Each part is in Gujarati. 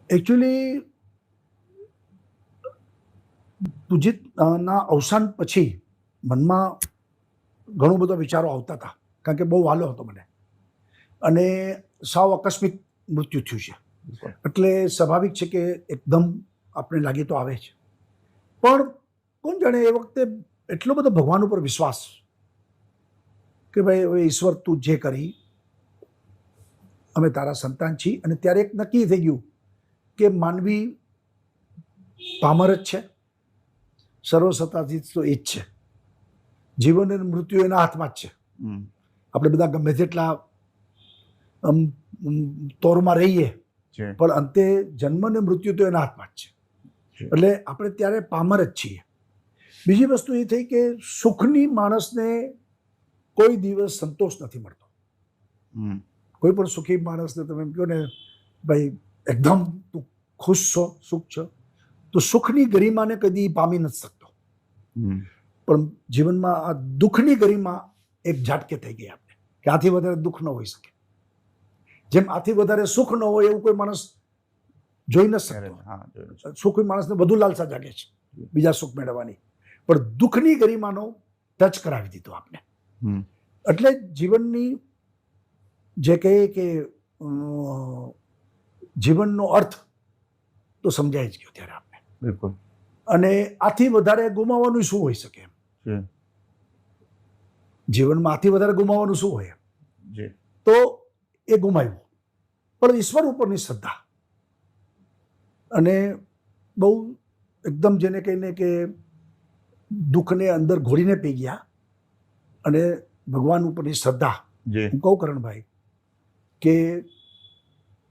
એકચ્યુઅલી પૂજિતના અવસાન પછી મનમાં ઘણો બધો વિચારો આવતા હતા, કારણ કે બહુ વાલો હતો મને અને સાવ આકસ્મિક મૃત્યુ થયું છે, એટલે સ્વાભાવિક છે કે એકદમ આપણે લાગી તો આવે છે. પણ કોણ જાણે એ વખતે એટલો બધો ભગવાન ઉપર વિશ્વાસ કે ભાઈ હવે ઈશ્વર તું જે કરી, અમે તારા સંતાન છીએ. અને ત્યારે એક નક્કી થઈ ગયું કે માનવી પામર જ છે, સર્વસત્તાધીશ તો એ જ છે, જીવન અને મૃત્યુ એના હાથમાં જ છે. આપણે બધા ગમે તેટલા તોરમાં રહીએ પણ અંતે જન્મ ને મૃત્યુ તો એના હાથમાં જ છે. એટલે આપણે ત્યારે પામર જ છીએ. બીજી વસ્તુ એ થઈ કે સુખની માણસને કોઈ દિવસ સંતોષ નથી મળતો. કોઈ પણ સુખી માણસને તમે એમ કહો ને ભાઈ એકદમ તું ખુશ છો, સુખ છો, તો સુખની ગરિમાને કદી પામી નથી શકતો. પણ જીવનમાં આ દુઃખની ગરિમા એક ઝાટકે થઈ ગઈ આપણે, કે આથી વધારે દુઃખ ન હોઈ શકે. જેમ આથી વધારે સુખ ન હોય એવું કોઈ માણસ જોઈ ન શકતો. સુખી માણસને વધુ લાલસા જાગે છે બીજા સુખ મેળવવાની, પણ દુઃખની ગરિમાનો ટચ કરાવી દીધો આપણે. એટલે જીવનની જે કહીએ કે જીવનનો અર્થ તો સમજાઈ જ ગયો ત્યારે આપણે. બિલકુલ. અને આથી વધારે ગુમાવવાનું શું હોઈ શકે એમ? જીવનમાં આથી વધારે ગુમાવવાનું શું હોય એમ? તો એ ગુમાવ્યું. પણ ઈશ્વર ઉપરની શ્રદ્ધા અને બહુ એકદમ જેને કહીને કે દુઃખને અંદર ઘોડીને પી ગયા અને ભગવાન ઉપરની શ્રદ્ધા. હું કહું કરણભાઈ કે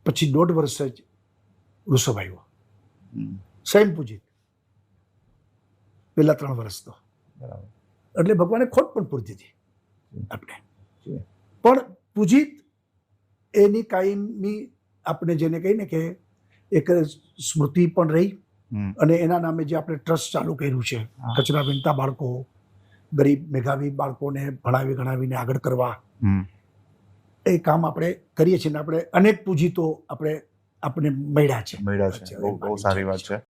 પછી 1.5 વર્ષ જ વૃષભ આવ્યો, સ્વયં પૂજિત. પેલા 3 વર્ષ તો એટલે ભગવાને ખોટ પણ પૂરી દીધી આપણે. પણ પૂજિત એની કાયમી આપણે જેને કહીને કે એક સ્મૃતિ પણ રહી. અને એના નામે જે આપણે ટ્રસ્ટ ચાલુ કર્યું છે, કચરા વીણતા બાળકો, ગરીબ મેધાવી બાળકોને ભણાવી ગણાવીને આગળ કરવા, એ કામ આપણે કરીએ છીએ. ને આપણે અનેક પૂજિતો આપણે મળ્યા છે. બહુ સારી વાત છે.